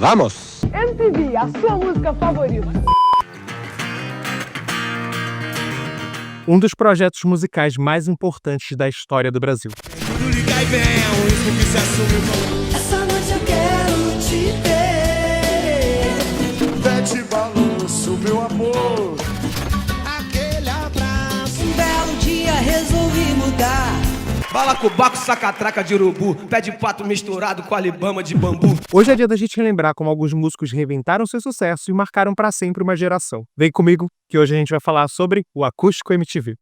Vamos! MTV, a sua música favorita. Um dos projetos musicais mais importantes da história do Brasil. Essa noite eu quero te ter. Pede balanço, meu amor. Aquele abraço. Um belo dia resolvi mudar. Balacobaco, sacatraca de urubu, pé de pato misturado com alibama de bambu. Hoje é dia da gente relembrar como alguns músicos reinventaram seu sucesso e marcaram para sempre uma geração. Vem comigo que hoje a gente vai falar sobre o Acústico MTV.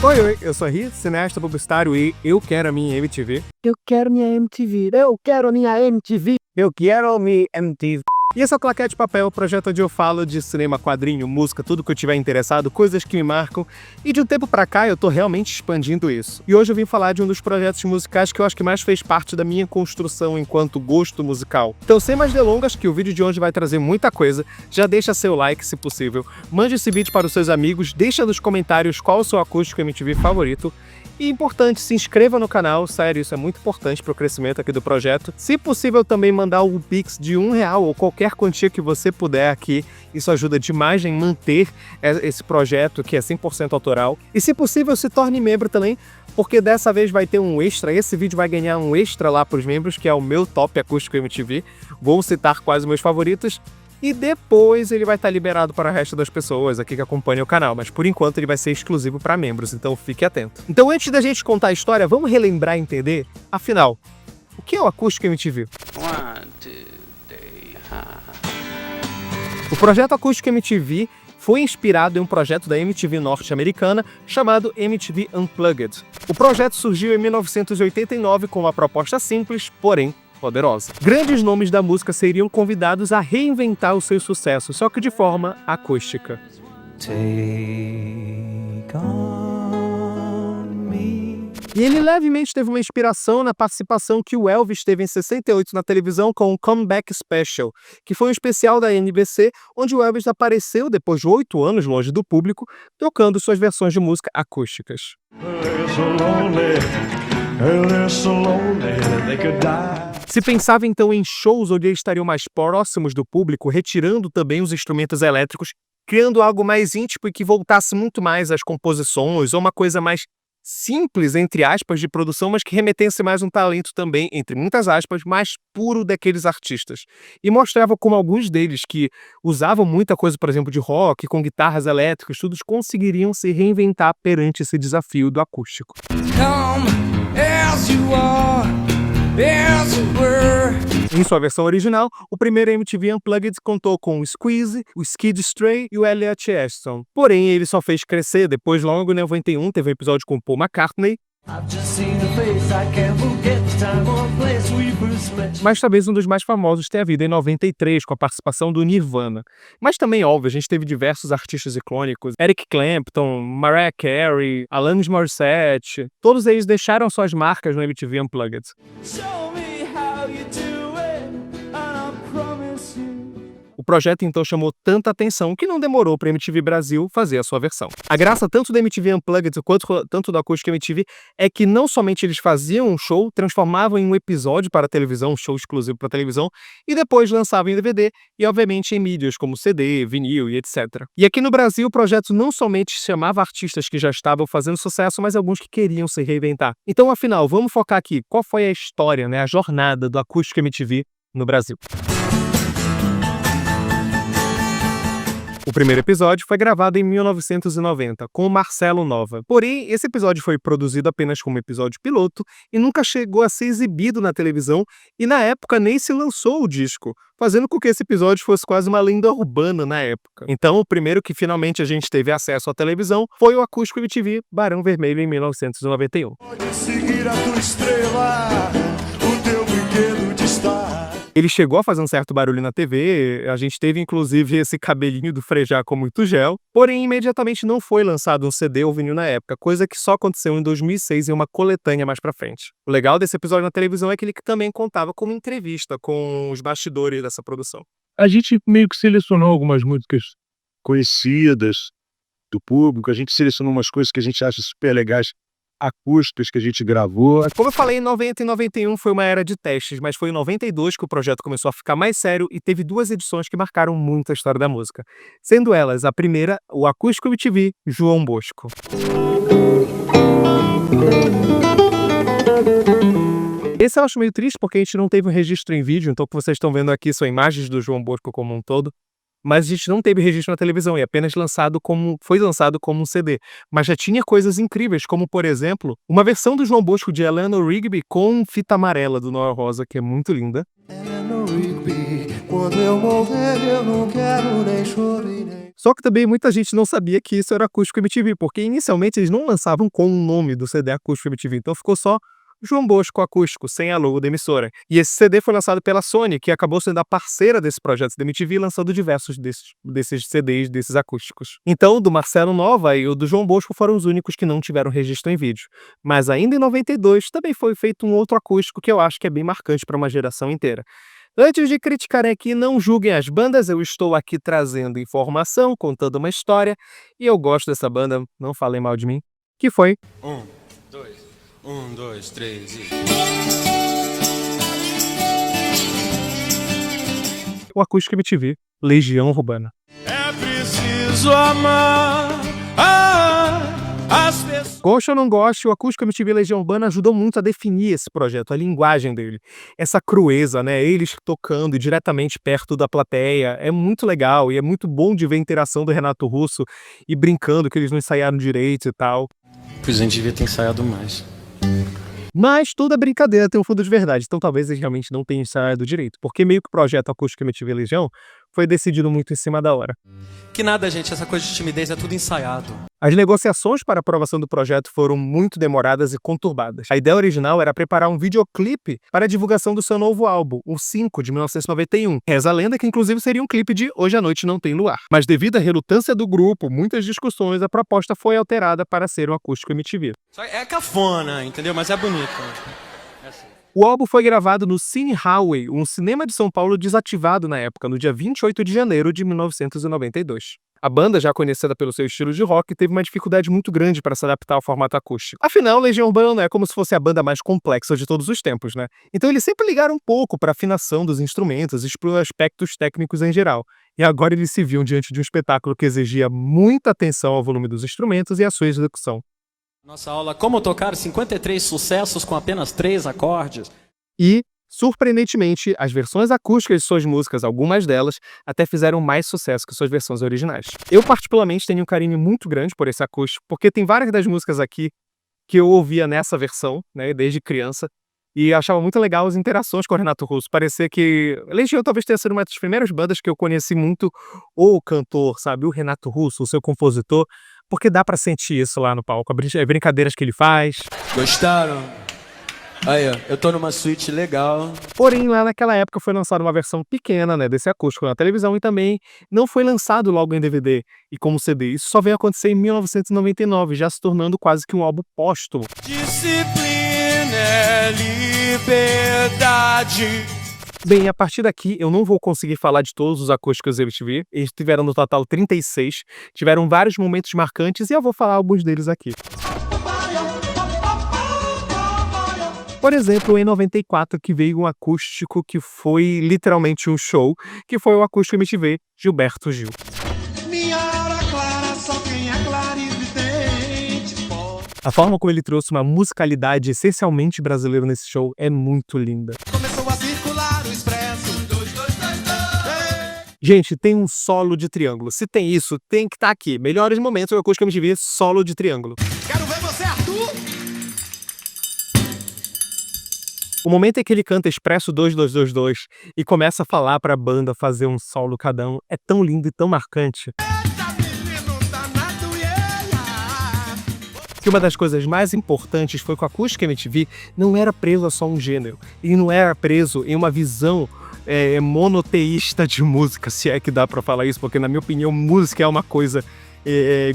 Oi, eu sou a Ri, cineasta publicitário e eu quero a minha MTV. Eu quero minha MTV, eu quero minha MTV. Eu quero minha MTV. E esse é o Claquete de Papel, projeto onde eu falo de cinema, quadrinho, música, tudo que eu tiver interessado, coisas que me marcam. E de um tempo pra cá eu tô realmente expandindo isso. E hoje eu vim falar de um dos projetos musicais que eu acho que mais fez parte da minha construção enquanto gosto musical. Então, sem mais delongas, que o vídeo de hoje vai trazer muita coisa, já deixa seu like se possível, mande esse vídeo para os seus amigos, deixa nos comentários qual o seu acústico MTV favorito. E importante, se inscreva no canal, sério, isso é muito importante para o crescimento aqui do projeto. Se possível, também mandar um Pix de R$1 ou qualquer quantia que você puder aqui. Isso ajuda demais em manter esse projeto que é 100% autoral. E se possível, se torne membro também, porque dessa vez vai ter um extra. Esse vídeo vai ganhar um extra lá para os membros, que é o meu Top Acústico MTV. Vou citar quais os meus favoritos. E depois ele vai estar liberado para o resto das pessoas aqui que acompanham o canal, mas por enquanto ele vai ser exclusivo para membros, então fique atento. Então antes da gente contar a história, vamos relembrar e entender, afinal, o que é o Acústico MTV? O projeto Acústico MTV foi inspirado em um projeto da MTV norte-americana chamado MTV Unplugged. O projeto surgiu em 1989 com uma proposta simples, porém poderosa. Grandes nomes da música seriam convidados a reinventar o seu sucesso, só que de forma acústica. E ele levemente teve uma inspiração na participação que o Elvis teve em 68 na televisão com o Comeback Special, que foi um especial da NBC, onde o Elvis apareceu depois de 8 anos longe do público, tocando suas versões de música acústicas. Se pensava então em shows onde eles estariam mais próximos do público, retirando também os instrumentos elétricos, criando algo mais íntimo e que voltasse muito mais às composições, ou uma coisa mais simples, entre aspas, de produção, mas que remetesse mais um talento também, entre muitas aspas, mais puro daqueles artistas. E mostrava como alguns deles que usavam muita coisa, por exemplo, de rock, com guitarras elétricas, todos conseguiriam se reinventar perante esse desafio do acústico. Em sua versão original, o primeiro MTV Unplugged contou com o Squeeze, o Skid Stray e o Elliot Ashton. Porém, ele só fez crescer depois, logo em 91, teve um episódio com Paul McCartney. Mas talvez um dos mais famosos tenha havido em 93, com a participação do Nirvana. Mas também, óbvio, a gente teve diversos artistas icônicos, Eric Clapton, Mariah Carey, Alanis Morissette, todos eles deixaram suas marcas no MTV Unplugged. O projeto então chamou tanta atenção que não demorou para a MTV Brasil fazer a sua versão. A graça tanto da MTV Unplugged quanto tanto da Acústico MTV é que não somente eles faziam um show, transformavam em um episódio para a televisão, um show exclusivo para a televisão, e depois lançavam em DVD e obviamente em mídias como CD, vinil e etc. E aqui no Brasil o projeto não somente chamava artistas que já estavam fazendo sucesso, mas alguns que queriam se reinventar. Então afinal, vamos focar aqui, qual foi a história, a jornada do Acústico MTV no Brasil. O primeiro episódio foi gravado em 1990, com o Marcelo Nova. Porém, esse episódio foi produzido apenas como episódio piloto e nunca chegou a ser exibido na televisão e na época nem se lançou o disco, fazendo com que esse episódio fosse quase uma lenda urbana na época. Então, o primeiro que finalmente a gente teve acesso à televisão foi o Acústico MTV Barão Vermelho em 1991. Pode seguir a tua estrela, o teu brinquedo de estar. Ele chegou a fazer um certo barulho na TV, a gente teve inclusive esse cabelinho do Frejá com muito gel, porém imediatamente não foi lançado um CD ou vinil na época, coisa que só aconteceu em 2006 em uma coletânea mais pra frente. O legal desse episódio na televisão é que ele também contava com uma entrevista com os bastidores dessa produção. A gente meio que selecionou algumas músicas conhecidas do público, a gente selecionou umas coisas que a gente acha super legais acústicos que a gente gravou. Como eu falei, em 90 e 91 foi uma era de testes, mas foi em 92 que o projeto começou a ficar mais sério e teve 2 edições que marcaram muito a história da música. Sendo elas, a primeira, o Acústico MTV João Bosco. Esse eu acho meio triste porque a gente não teve um registro em vídeo, então o que vocês estão vendo aqui são imagens do João Bosco como um todo. Mas a gente não teve registro na televisão, e apenas foi lançado como um CD. Mas já tinha coisas incríveis, como, por exemplo, uma versão do João Bosco de Eleanor Rigby com fita amarela do Noel Rosa, que é muito linda. Eleanor Rigby, quando eu morrer eu não quero nem chorei nem... Só que também muita gente não sabia que isso era Acústico MTV, porque inicialmente eles não lançavam com o nome do CD Acústico MTV, então ficou só João Bosco Acústico, sem a logo da emissora. E esse CD foi lançado pela Sony, que acabou sendo a parceira desse projeto da MTV, lançando diversos desses CDs, desses acústicos. Então, o do Marcelo Nova e o do João Bosco foram os únicos que não tiveram registro em vídeo. Mas ainda em 92 também foi feito um outro acústico que eu acho que é bem marcante para uma geração inteira. Antes de criticarem aqui, não julguem as bandas, eu estou aqui trazendo informação, contando uma história, e eu gosto dessa banda, não falem mal de mim, que foi... 1, 2, 3 e... o Acústico MTV, Legião Urbana. É preciso amar as pessoas. Goste ou não goste, o Acústico MTV Legião Urbana ajudou muito a definir esse projeto, a linguagem dele. Essa crueza, né? Eles tocando diretamente perto da plateia. É muito legal e é muito bom de ver a interação do Renato Russo e brincando que eles não ensaiaram direito e tal. Pois a gente devia ter ensaiado mais. Mas toda brincadeira tem um fundo de verdade, então talvez eles realmente não tenham ensaiado direito, porque meio que o projeto Acústico MTV Legião foi decidido muito em cima da hora. Que nada, gente, essa coisa de timidez é tudo ensaiado. As negociações para a aprovação do projeto foram muito demoradas e conturbadas. A ideia original era preparar um videoclipe para a divulgação do seu novo álbum, o 5, de 1991. Reza a lenda que inclusive seria um clipe de Hoje à Noite Não Tem Luar. Mas devido à relutância do grupo, muitas discussões, a proposta foi alterada para ser um Acústico MTV. É cafona, entendeu? Mas é bonito. O álbum foi gravado no Cine Highway, um cinema de São Paulo desativado na época, no dia 28 de janeiro de 1992. A banda, já conhecida pelo seu estilo de rock, teve uma dificuldade muito grande para se adaptar ao formato acústico. Afinal, Legião Urbana é como se fosse a banda mais complexa de todos os tempos, né? Então eles sempre ligaram um pouco para a afinação dos instrumentos e para os aspectos técnicos em geral. E agora eles se viam diante de um espetáculo que exigia muita atenção ao volume dos instrumentos e à sua execução. Nossa aula, como tocar 53 sucessos com apenas 3 acordes. E, surpreendentemente, as versões acústicas de suas músicas, algumas delas, até fizeram mais sucesso que suas versões originais. Eu, particularmente, tenho um carinho muito grande por esse acústico, porque tem várias das músicas aqui que eu ouvia nessa versão, né, desde criança, e achava muito legal as interações com o Renato Russo. Parecia que Legião talvez tenha sido uma das primeiras bandas que eu conheci muito o cantor, sabe, o Renato Russo, o seu compositor, porque dá pra sentir isso lá no palco, as brincadeiras que ele faz. Gostaram? Aí, ó, eu tô numa suíte legal. Porém, lá naquela época foi lançada uma versão pequena, né, desse acústico na televisão e também não foi lançado logo em DVD e como CD. Isso só veio acontecer em 1999, já se tornando quase que um álbum póstumo. Disciplina é liberdade. Bem, a partir daqui eu não vou conseguir falar de todos os acústicos MTV. Eles tiveram no total 36, tiveram vários momentos marcantes e eu vou falar alguns deles aqui. Por exemplo, em 94, que veio um acústico que foi literalmente um show, que foi o Acústico MTV Gilberto Gil. Minha hora clara, só quem é clarividente pode. A forma como ele trouxe uma musicalidade essencialmente brasileira nesse show é muito linda. Começou a circular o expresso. 2, 2, 2, 2. Gente, tem um solo de triângulo. Se tem isso, tem que estar aqui. Melhores momentos do Acústico MTV, solo de triângulo. Quero ver você, Arthur. O momento em que ele canta Expresso 2222 e começa a falar pra banda fazer um solo cada um é tão lindo e tão marcante. Que uma das coisas mais importantes foi que o Acústico MTV não era preso a só um gênero. Ele não era preso em uma visão monoteísta de música, se é que dá pra falar isso, porque na minha opinião música é uma coisa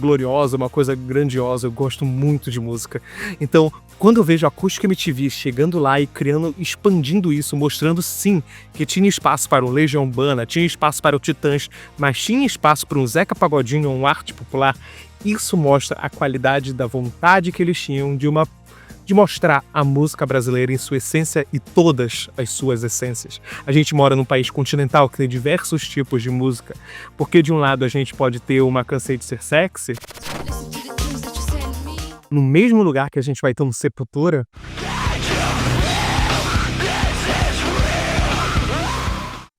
gloriosa, uma coisa grandiosa, eu gosto muito de música. Então, quando eu vejo a Acústico MTV chegando lá e criando, expandindo isso, mostrando sim que tinha espaço para o Legião Urbana, tinha espaço para o Titãs, mas tinha espaço para um Zeca Pagodinho, um Arte Popular, isso mostra a qualidade da vontade que eles tinham de mostrar a música brasileira em sua essência e todas as suas essências. A gente mora num país continental que tem diversos tipos de música, porque de um lado a gente pode ter uma Cansei de Ser Sexy, no mesmo lugar que a gente vai ter um Sepultura,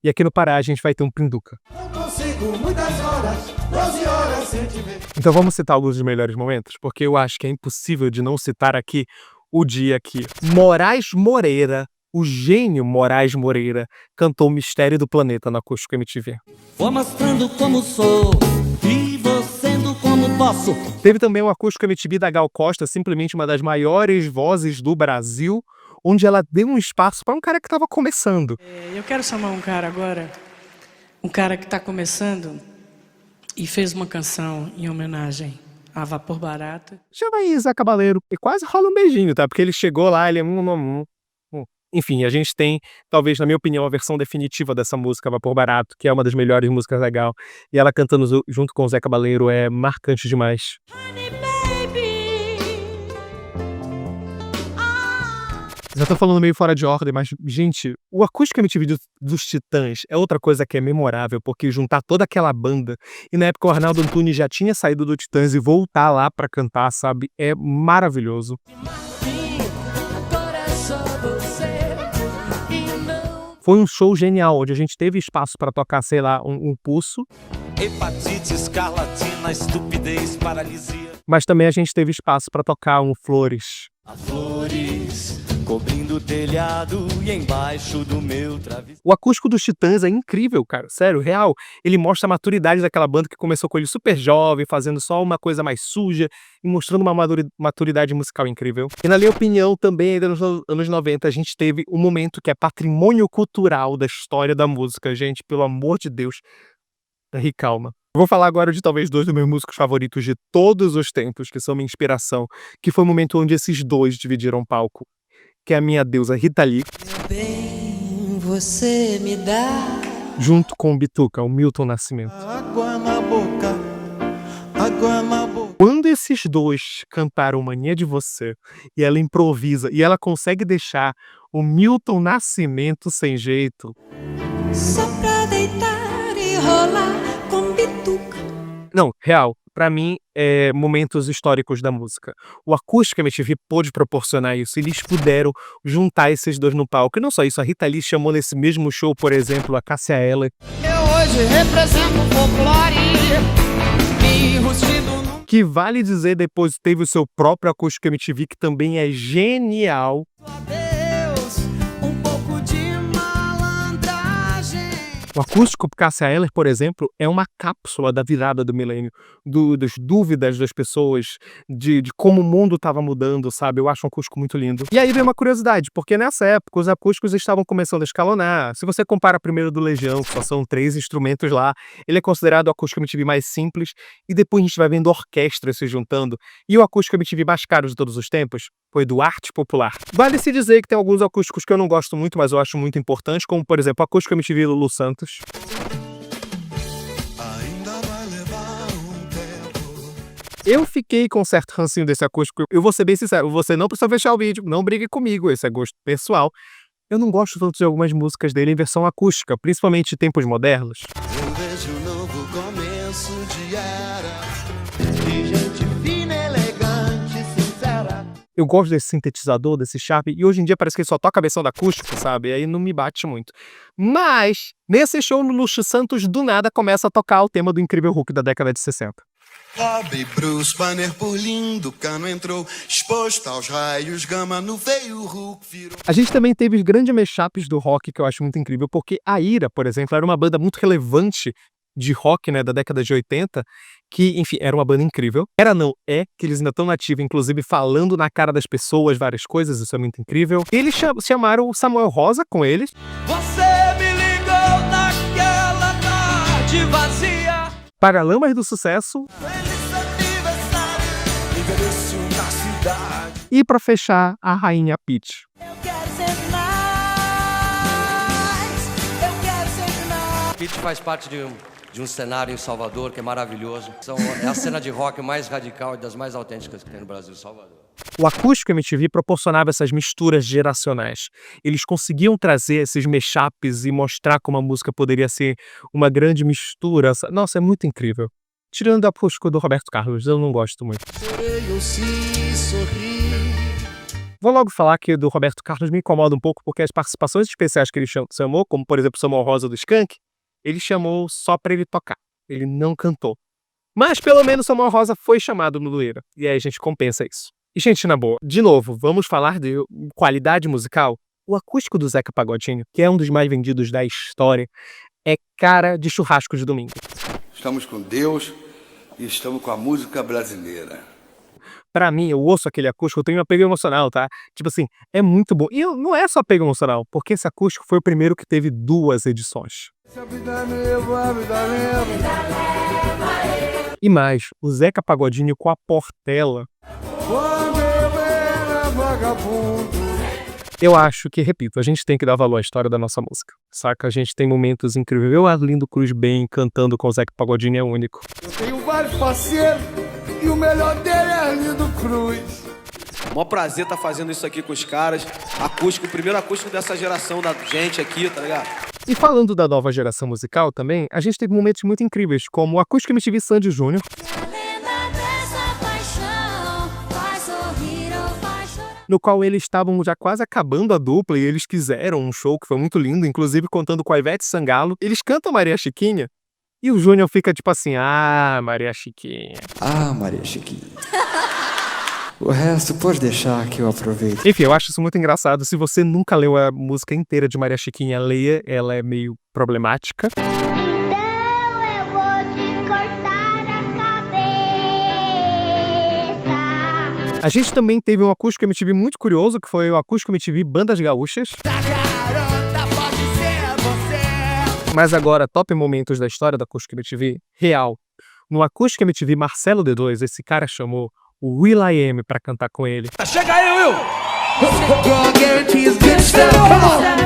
e aqui no Pará a gente vai ter um Pinduca. Então vamos citar alguns dos melhores momentos, porque eu acho que é impossível de não citar aqui o dia que Moraes Moreira, o gênio Moraes Moreira, cantou Mistério do Planeta na Acústico MTV. Vou mostrando como sou e vou sendo como posso. Teve também o Acústico MTV da Gal Costa, simplesmente uma das maiores vozes do Brasil, onde ela deu um espaço para um cara que estava começando. Eu quero chamar um cara agora, um cara que está começando e fez uma canção em homenagem a Vapor Barato. Chama aí Zé Cabaleiro, e quase rola um beijinho, tá? Porque ele chegou lá, ele é Enfim, a gente tem, talvez, na minha opinião, a versão definitiva dessa música, Vapor Barato, que é uma das melhores músicas da Gal. E ela cantando junto com o Zé Cabaleiro é marcante demais. Já tô falando meio fora de ordem, mas, gente, o Acústico MTV dos Titãs é outra coisa que é memorável, porque juntar toda aquela banda, e na época o Arnaldo Antunes já tinha saído do Titãs e voltar lá pra cantar, sabe, é maravilhoso. Foi um show genial, onde a gente teve espaço pra tocar, sei lá, um Pulso. Hepatite, escarlatina, estupidez, paralisia. Mas também a gente teve espaço pra tocar um Flores. Há flores cobrindo o telhado e embaixo do meu travesseiro. O acústico dos Titãs é incrível, cara. Sério, real. Ele mostra a maturidade daquela banda que começou com ele super jovem, fazendo só uma coisa mais suja e mostrando uma maturidade musical incrível. E na minha opinião, também ainda nos anos 90, a gente teve um momento que é patrimônio cultural da história da música. Gente, pelo amor de Deus, calma. Vou falar agora de talvez dois dos meus músicos favoritos de todos os tempos, que são minha inspiração, que foi o momento onde esses dois dividiram palco, que é a minha deusa Rita Lee, Meu bem, você me dá junto com o Bituca, o Milton Nascimento. Água na boca, água na boca. Quando esses dois cantaram Mania de Você, e ela improvisa, e ela consegue deixar o Milton Nascimento sem jeito. só pra deitar e rolar com bituca. Não, real, pra mim, é momentos históricos da música. O Acústico MTV pôde proporcionar isso, eles puderam juntar esses dois no palco. E não só isso, a Rita Lee chamou nesse mesmo show, por exemplo, a Cássia Eller. Eu hoje represento o folclore e rustido Que vale dizer, depois teve o seu próprio Acústico MTV, que também é genial. Deus, um pouco de malandragem. O Acústico Cássia Eller, por exemplo, é uma cápsula da virada do milênio, das dúvidas das pessoas, de como o mundo estava mudando, sabe? Eu acho um acústico muito lindo. E aí vem uma curiosidade, porque nessa época os acústicos estavam começando a escalonar. Se você compara primeiro do Legião, que só são 3 instrumentos lá, ele é considerado o acústico MTV mais simples, e depois a gente vai vendo orquestras se juntando. E o acústico MTV mais caro de todos os tempos foi do Arte Popular. Vale-se dizer que tem alguns acústicos que eu não gosto muito, mas eu acho muito importantes, como, por exemplo, o acústico MTV Lulu Santos. Ainda vai levar um tempo. Eu fiquei com um certo rancinho desse acústico. Eu vou ser bem sincero, você não precisa fechar o vídeo, não brigue comigo, esse é gosto pessoal. Eu não gosto tanto de algumas músicas dele em versão acústica, principalmente de tempos modernos. Eu vejo um novo começo de era, de gente fina, elegante, sincera. Eu gosto desse sintetizador, desse sharp, e hoje em dia parece que ele só toca a versão da acústica, sabe? Aí não me bate muito. Mas, nesse show no Lulu Santos, do nada começa a tocar o tema do Incrível Hulk da década de 60. Bob, Bruce Banner por lindo, Cano entrou, exposto aos raios, gama no veio, Hulk virou. A gente também teve os grandes mashups do rock, que eu acho muito incrível, porque a Ira, por exemplo, era uma banda muito relevante de rock, né, da década de 80, que, enfim, era uma banda incrível. É, que eles ainda estão nativos, inclusive falando na cara das pessoas várias coisas, isso é muito incrível. E eles chamaram o Samuel Rosa com eles. Você me ligou naquela tarde vazia. Paralamas do Sucesso. Feliz aniversário. Envelheceu na cidade. E pra fechar, a Rainha Peach. Eu quero ser mais. Eu quero ser mais. Pitch faz parte de de um cenário em Salvador que é maravilhoso. É a cena de rock mais radical e das mais autênticas que tem no Brasil, Salvador. O Acústico MTV proporcionava essas misturas geracionais. Eles conseguiam trazer esses mashups e mostrar como a música poderia ser uma grande mistura. Nossa, é muito incrível. Tirando o Acústico do Roberto Carlos, eu não gosto muito. Eu se sorri. Vou logo falar que do Roberto Carlos me incomoda um pouco porque as participações especiais que ele chamou, como por exemplo Samuel Rosa do Skank, ele chamou só pra ele tocar. Ele não cantou. Mas pelo menos Samuel Rosa foi chamado no Luíra. E aí a gente compensa isso. E, gente, na boa, de novo, vamos falar de qualidade musical. O acústico do Zeca Pagodinho, que é um dos mais vendidos da história, é cara de churrasco de domingo. Estamos com Deus e estamos com a música brasileira. Pra mim, eu ouço aquele acústico, eu tenho um apego emocional, tá? Tipo assim, é muito bom. E não é só apego emocional, porque esse acústico foi o primeiro que teve 2 edições. E mais, o Zeca Pagodinho com a Portela. Eu acho que, repito, a gente tem que dar valor à história da nossa música, saca? A gente tem momentos incríveis. Eu, Arlindo Cruz bem cantando com o Zeca Pagodinho é único. Eu tenho vários parceiros e o melhor dele é Arlindo Cruz. Mó prazer tá fazendo isso aqui com os caras. Acústico, o primeiro acústico dessa geração da gente aqui, tá ligado? E falando da nova geração musical também, a gente teve momentos muito incríveis, como o Acústico MTV Sandy Júnior, no qual eles estavam já quase acabando a dupla e eles quiseram um show que foi muito lindo, inclusive contando com a Ivete Sangalo. Eles cantam Maria Chiquinha e o Júnior fica tipo assim, ah, Maria Chiquinha. Ah, Maria Chiquinha. O resto pode deixar que eu aproveito. Enfim, eu acho isso muito engraçado. Se você nunca leu a música inteira de Maria Chiquinha, leia. Ela é meio problemática. A gente também teve um Acústico MTV muito curioso, que foi o Acústico MTV Bandas Gaúchas. Mas agora, top momentos da história do Acústico MTV, real. No Acústico MTV Marcelo D2, esse cara chamou o will.i.am pra cantar com ele. Chega aí, Will!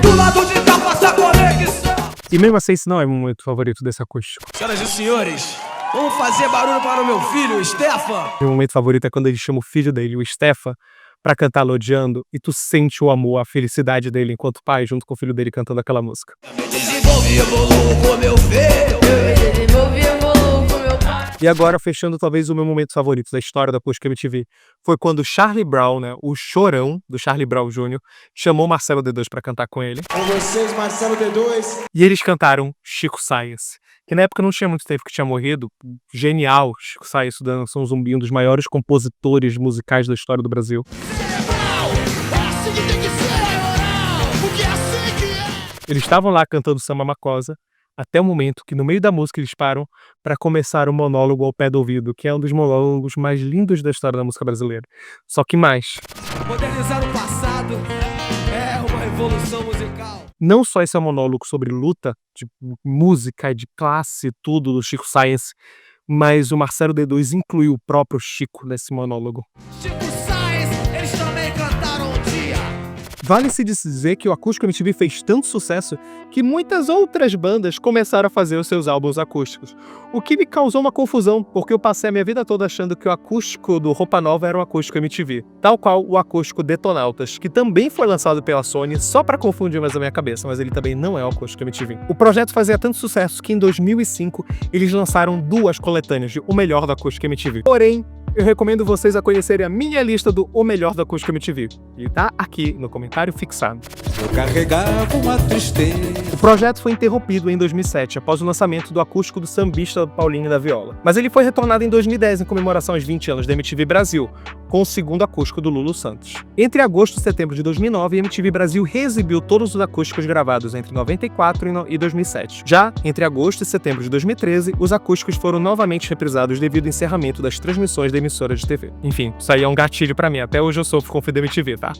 Do lado de cá, passa a conexão. E mesmo assim, esse não é o momento favorito desse acústico. Senhoras e senhores, vamos fazer barulho para o meu filho, Stefan. Meu momento favorito é quando ele chama o filho dele, o Stefan, pra cantar Lodiando, e tu sente o amor, a felicidade dele enquanto pai, junto com o filho dele cantando aquela música. Desenvolve e evoluo com meu filho. Desenvolve e evoluo com meu pai. E agora, fechando talvez o meu momento favorito da história da Acústico MTV, foi quando o Charlie Brown, né, o chorão do Charlie Brown Jr., chamou Marcelo D2 pra cantar com ele. Com vocês, Marcelo D2. E eles cantaram Chico Science, que na época não tinha muito tempo que tinha morrido. Genial, Chico Science, do Nação Zumbi, um dos maiores compositores musicais da história do Brasil. Eles estavam lá cantando Samba Macosa, até o momento que no meio da música eles param para começar o monólogo ao pé do ouvido, que é um dos monólogos mais lindos da história da música brasileira. Só que mais. Modernizar o passado é uma revolução musical. Não só esse é um monólogo sobre luta, de música, de classe, tudo do Chico Science, mas o Marcelo D2 incluiu o próprio Chico nesse monólogo. Chico Science, eles também cantaram um dia. Vale-se dizer que o Acústico MTV fez tanto sucesso que muitas outras bandas começaram a fazer os seus álbuns acústicos. O que me causou uma confusão, porque eu passei a minha vida toda achando que o acústico do Roupa Nova era um Acústico MTV. Tal qual o acústico Detonautas, que também foi lançado pela Sony só para confundir mais a minha cabeça, mas ele também não é o Acústico MTV. O projeto fazia tanto sucesso que em 2005 eles lançaram 2 coletâneas de O Melhor do Acústico MTV. Porém, eu recomendo vocês a conhecerem a minha lista do O Melhor da Acústico MTV. E tá aqui no comentário fixado. Eu carregava uma tristeza. O projeto foi interrompido em 2007, após o lançamento do acústico do sambista Paulinho da Viola. Mas ele foi retornado em 2010, em comemoração aos 20 anos da MTV Brasil, com o segundo acústico do Lulu Santos. Entre agosto e setembro de 2009, a MTV Brasil reexibiu todos os acústicos gravados entre 94 e 2007. Já entre agosto e setembro de 2013, os acústicos foram novamente reprisados devido ao encerramento das transmissões da emissora de TV. Enfim, isso aí é um gatilho pra mim, até hoje eu sofro com o fim da MTV, tá?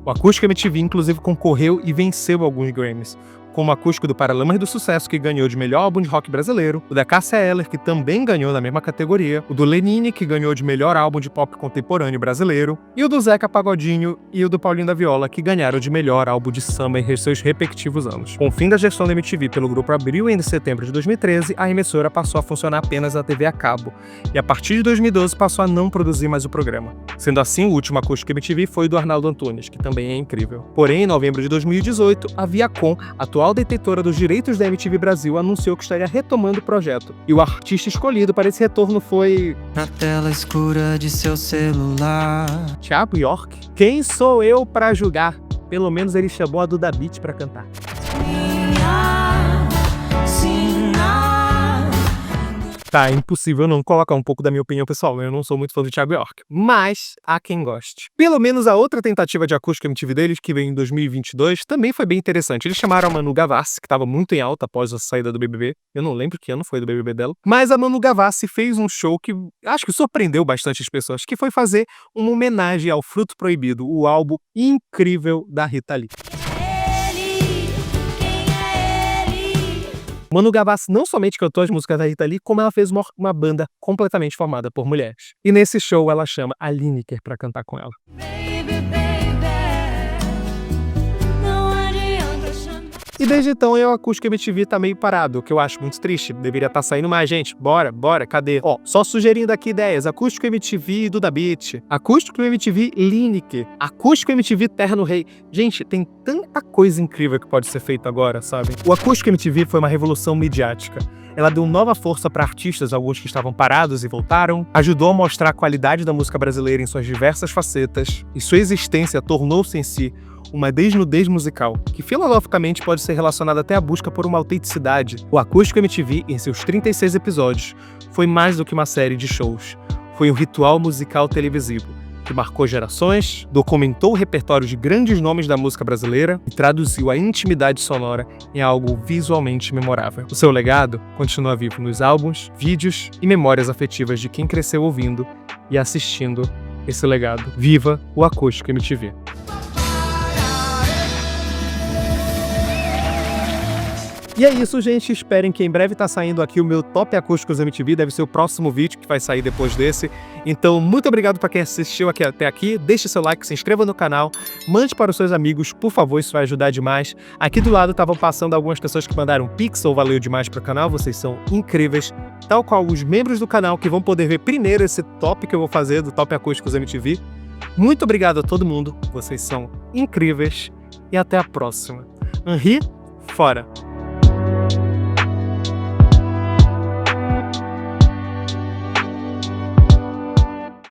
O Acústico MTV, inclusive, concorreu e venceu alguns Grammys. como o acústico do Paralamas do Sucesso, que ganhou de melhor álbum de rock brasileiro, o da Cássia Eller, que também ganhou na mesma categoria, o do Lenine, que ganhou de melhor álbum de pop contemporâneo brasileiro, e o do Zeca Pagodinho e o do Paulinho da Viola, que ganharam de melhor álbum de samba em seus respectivos anos. Com o fim da gestão da MTV pelo Grupo Abril em setembro de 2013, a emissora passou a funcionar apenas na TV a cabo, e a partir de 2012 passou a não produzir mais o programa. Sendo assim, o último acústico MTV foi o do Arnaldo Antunes, que também é incrível. Porém, em novembro de 2018, a Viacom, atual detentora dos direitos da MTV Brasil, anunciou que estaria retomando o projeto. E o artista escolhido para esse retorno foi... Na tela escura de seu celular. Thiago York. Quem sou eu para julgar? Pelo menos ele chamou a Duda Beat para cantar. Tá, é impossível não colocar um pouco da minha opinião pessoal, eu não sou muito fã do Thiago York, mas há quem goste. Pelo menos a outra tentativa de acústica MTV deles, que veio em 2022, também foi bem interessante. Eles chamaram a Manu Gavassi, que estava muito em alta após a saída do BBB, eu não lembro que ano foi do BBB dela, mas a Manu Gavassi fez um show que acho que surpreendeu bastante as pessoas, que foi fazer uma homenagem ao Fruto Proibido, o álbum incrível da Rita Lee. Manu Gavassi não somente cantou as músicas da Rita Lee, como ela fez uma banda completamente formada por mulheres. E nesse show ela chama a Lineker pra cantar com ela. E desde então o acústico MTV tá meio parado, o que eu acho muito triste. Deveria estar saindo mais, gente. Bora, cadê? Ó, só sugerindo aqui ideias. Acústico MTV Duda Beat, acústico MTV Lineker, acústico MTV Terno Rei. Gente, tem tanta coisa incrível que pode ser feita agora, sabe? O acústico MTV foi uma revolução midiática. Ela deu nova força para artistas, alguns que estavam parados e voltaram, ajudou a mostrar a qualidade da música brasileira em suas diversas facetas, e sua existência tornou-se em si uma desnudez musical, que filosoficamente pode ser relacionada até à busca por uma autenticidade. O Acústico MTV, em seus 36 episódios, foi mais do que uma série de shows. Foi um ritual musical televisivo, que marcou gerações, documentou o repertório de grandes nomes da música brasileira e traduziu a intimidade sonora em algo visualmente memorável. O seu legado continua vivo nos álbuns, vídeos e memórias afetivas de quem cresceu ouvindo e assistindo esse legado. Viva o Acústico MTV! E é isso, gente. Esperem que em breve tá saindo aqui o meu Top Acústicos MTV. Deve ser o próximo vídeo que vai sair depois desse. Então, muito obrigado para quem assistiu até aqui. Deixe seu like, se inscreva no canal. Mande para os seus amigos, por favor, isso vai ajudar demais. Aqui do lado estavam passando algumas pessoas que mandaram pixel, valeu demais para o canal. Vocês são incríveis. Tal qual os membros do canal que vão poder ver primeiro esse top que eu vou fazer do Top Acústicos MTV. Muito obrigado a todo mundo. Vocês são incríveis. E até a próxima. Henri, fora!